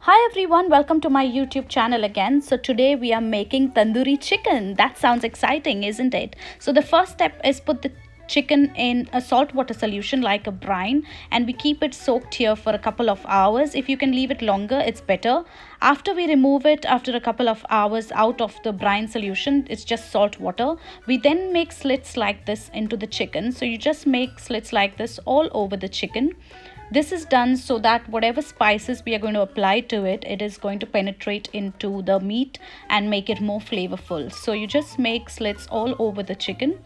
Hi everyone, welcome to my YouTube channel again. So today we are making tandoori chicken. That sounds exciting, isn't it? So the first step is put the chicken in a salt water solution like a brine, and we keep it soaked here for a couple of hours. If you can leave it longer, it's better. After we remove it after a couple of hours out of the brine solution, it's just salt water. We then make slits like this into the chicken. So you just make slits like this all over the chicken. This is done so that whatever spices we are going to apply to it, it is going to penetrate into the meat and make it more flavorful. So you just make slits all over the chicken.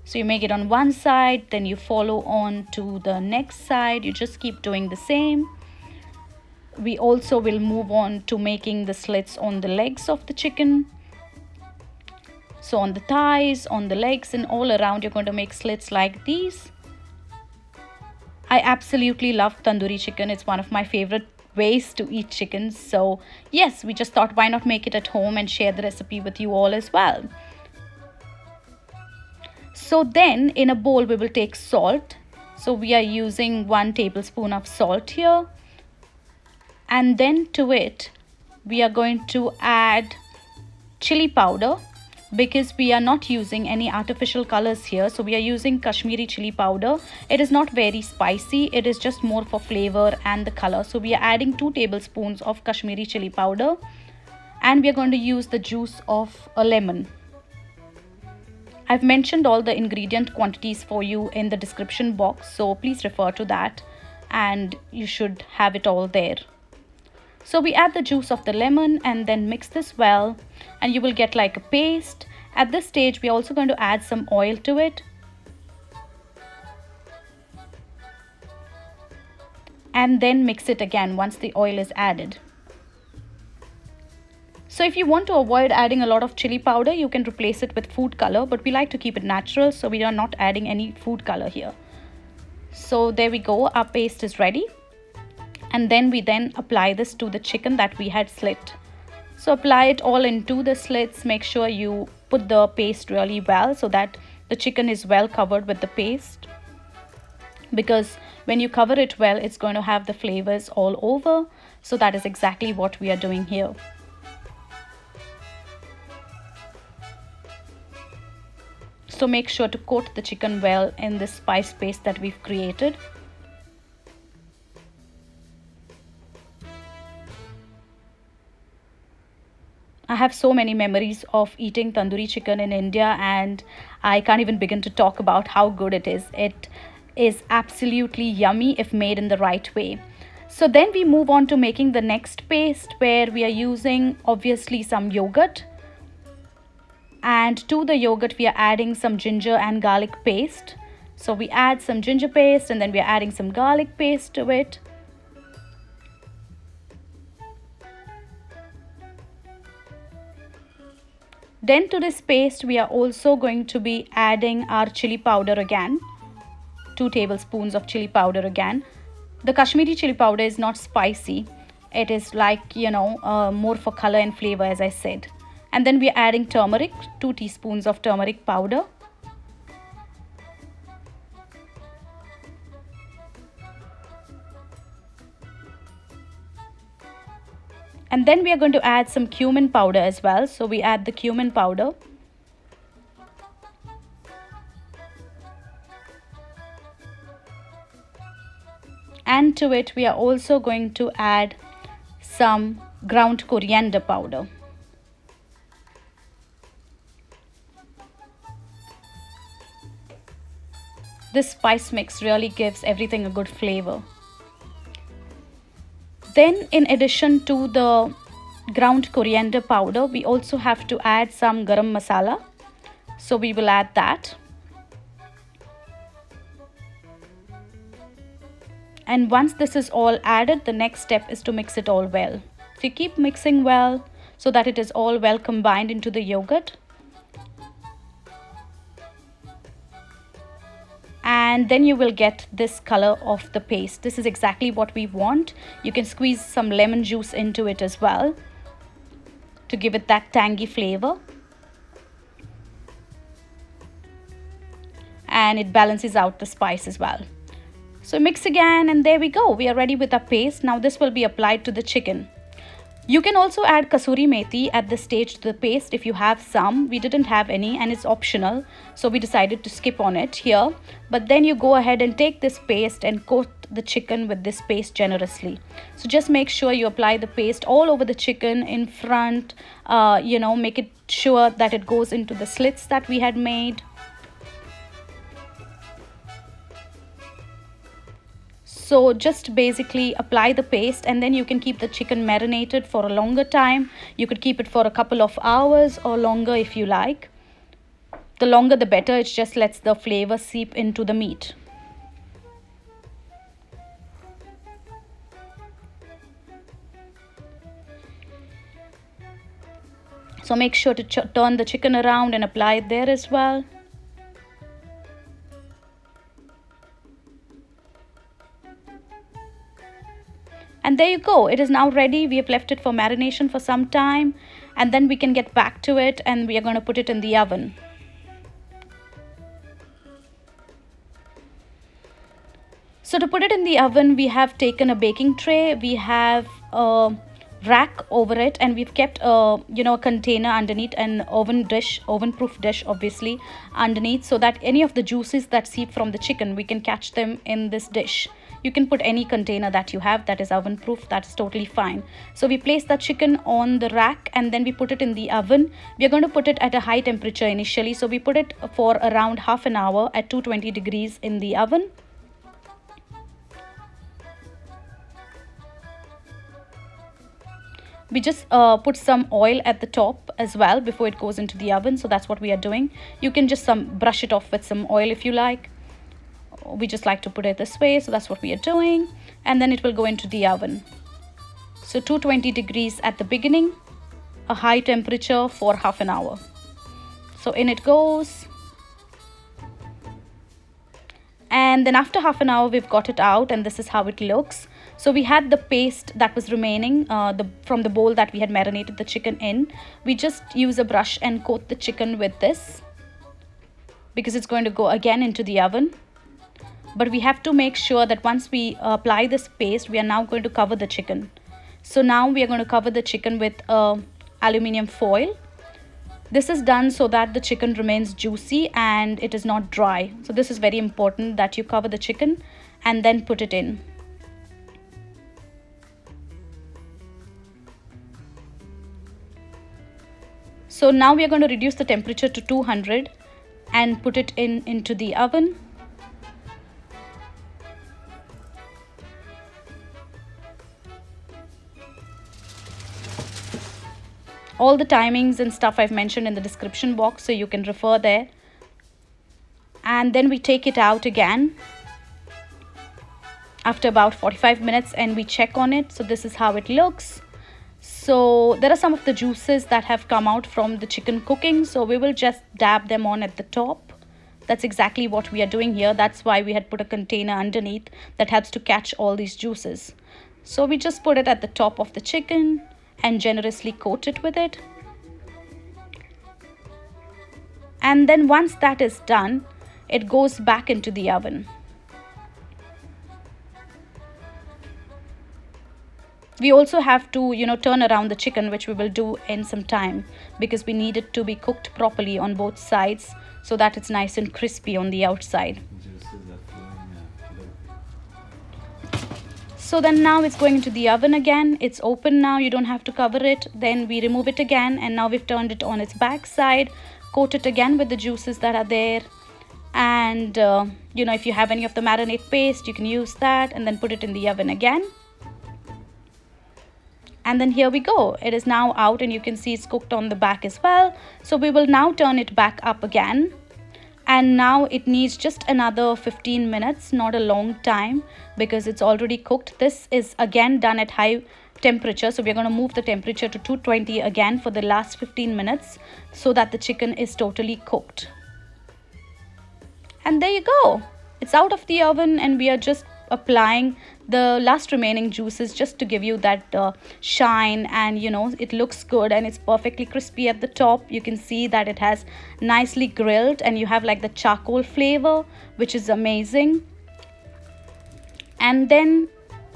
So you make it on one side, then you follow on to the next side. You just keep doing the same. We also will move on to making the slits on the legs of the chicken. So on the thighs, on the legs, and all around, you're going to make slits like these. I absolutely love tandoori chicken. It's one of my favorite ways to eat chicken. So yes, we just thought why not make it at home and share the recipe with you all as well. So then in a bowl we will take salt. So we are using 1 tablespoon of salt here. And then to it we are going to add chili powder, because we are not using any artificial colors here. So we are using Kashmiri chili powder. It is not very spicy, it is just more for flavor and the color. So we are adding 2 tablespoons of Kashmiri chili powder, and we are going to use the juice of a lemon. I've mentioned all the ingredient quantities for you in the description box, so please refer to that and you should have it all there. So we add the juice of the lemon and then mix this well, and you will get like a paste. At this stage we are also going to add some oil to it. And then mix it again once the oil is added. So if you want to avoid adding a lot of chili powder, you can replace it with food color, but we like to keep it natural, so we are not adding any food color here. So there we go, our paste is ready. And then we apply this to the chicken that we had slit. So apply it all into the slits. Make sure you put the paste really well so that the chicken is well covered with the paste, because when you cover it well, it's going to have the flavors all over. So that is exactly what we are doing here. So make sure to coat the chicken well in this spice paste that we've created. I have so many memories of eating tandoori chicken in India, and I can't even begin to talk about how good it is. It is absolutely yummy if made in the right way. So then we move on to making the next paste, where we are using obviously some yogurt. And to the yogurt we are adding some ginger and garlic paste. So we add some ginger paste and then we are adding some garlic paste to it. Then to this paste we are also going to be adding our chili powder again. 2 tablespoons of chili powder again. The Kashmiri chili powder is not spicy. It is like, more for color and flavor, as I said. And then we are adding turmeric, 2 teaspoons of turmeric powder. And then we are going to add some cumin powder as well. So we add the cumin powder. And to it we are also going to add some ground coriander powder. This spice mix really gives everything a good flavor. Then in addition to the ground coriander powder, we also have to add some garam masala. So we will add that. And once this is all added, the next step is to mix it all well. So you keep mixing well so that it is all well combined into the yogurt. And then you will get this color of the paste. This is exactly what we want. You can squeeze some lemon juice into it as well to give it that tangy flavor. And it balances out the spice as well. So mix again, and there we go. We are ready with our paste. Now this will be applied to the chicken. You can also add kasuri methi at this stage to the paste if you have some. We didn't have any and it's optional, so we decided to skip on it here. But then you go ahead and take this paste and coat the chicken with this paste generously. So just make sure you apply the paste all over the chicken, in front, make it sure that it goes into the slits that we had made. So just basically apply the paste, and then you can keep the chicken marinated for a longer time. You could keep it for a couple of hours or longer if you like. The longer the better, it just lets the flavor seep into the meat. So make sure to turn the chicken around and apply it there as well. And there you go, it is now ready. We have left it for marination for some time, and then we can get back to it, and we are going to put it in the oven. So to put it in the oven, we have taken a baking tray, we have a rack over it, and we've kept a container underneath, an oven proof dish obviously underneath, so that any of the juices that seep from the chicken, we can catch them in this dish. You can put any container that you have that is oven proof, that is totally fine. So we place the chicken on the rack, and then we put it in the oven. We are going to put it at a high temperature initially, so we put it for around half an hour at 220 degrees in the oven. We just put some oil at the top as well before it goes into the oven, so that's what we are doing. You can just brush it off with some oil if you like. We just like to put it this way, so that's what we are doing. And then it will go into the oven. So 220 degrees at the beginning, a high temperature for half an hour. So in it goes. And then after half an hour, we've got it out, and this is how it looks. So we had the paste that was remaining from the bowl that we had marinated the chicken in. We just use a brush and coat the chicken with this, because it's going to go again into the oven. But we have to make sure that once we apply this paste, we are now going to cover the chicken. So now we are going to cover the chicken with aluminium foil. This is done so that the chicken remains juicy and it is not dry. So this is very important, that you cover the chicken and then put it in. So now we are going to reduce the temperature to 200 and put it into the oven. All the timings and stuff I've mentioned in the description box, so you can refer there. And then we take it out again after about 45 minutes and we check on it. So this is how it looks. So there are some of the juices that have come out from the chicken cooking, so we will just dab them on at the top. That's exactly what we are doing here. That's why we had put a container underneath that helps to catch all these juices. So we just put it at the top of the chicken and generously coat it with it. And then once that is done, it goes back into the oven. We also have to, turn around the chicken, which we will do in some time, because we need it to be cooked properly on both sides so that it's nice and crispy on the outside. So then now it's going into the oven again. It's open now, you don't have to cover it. Then we remove it again, and now we've turned it on its back side, coat it again with the juices that are there. And if you have any of the marinade paste, you can use that, and then put it in the oven again. And then here we go, it is now out, and you can see it's cooked on the back as well. So we will now turn it back up again, and now it needs just another 15 minutes, not a long time, because it's already cooked. This is again done at high temperature, so we're going to move the temperature to 220 again for the last 15 minutes so that the chicken is totally cooked. And there you go, it's out of the oven, and we are just applying the last remaining juices just to give you that shine, and it looks good and it's perfectly crispy at the top. You can see that it has nicely grilled, and you have like the charcoal flavor, which is amazing. And then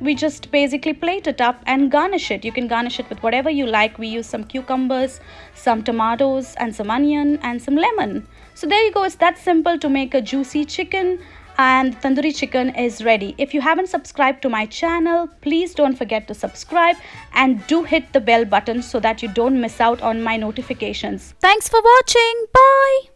we just basically plate it up and garnish it. You can garnish it with whatever you like. We use some cucumbers, some tomatoes, and some onion and some lemon. So there you go. It's that simple to make a juicy chicken, and tandoori chicken is ready. If you haven't subscribed to my channel, please don't forget to subscribe and do hit the bell button so that you don't miss out on my notifications. Thanks for watching. Bye.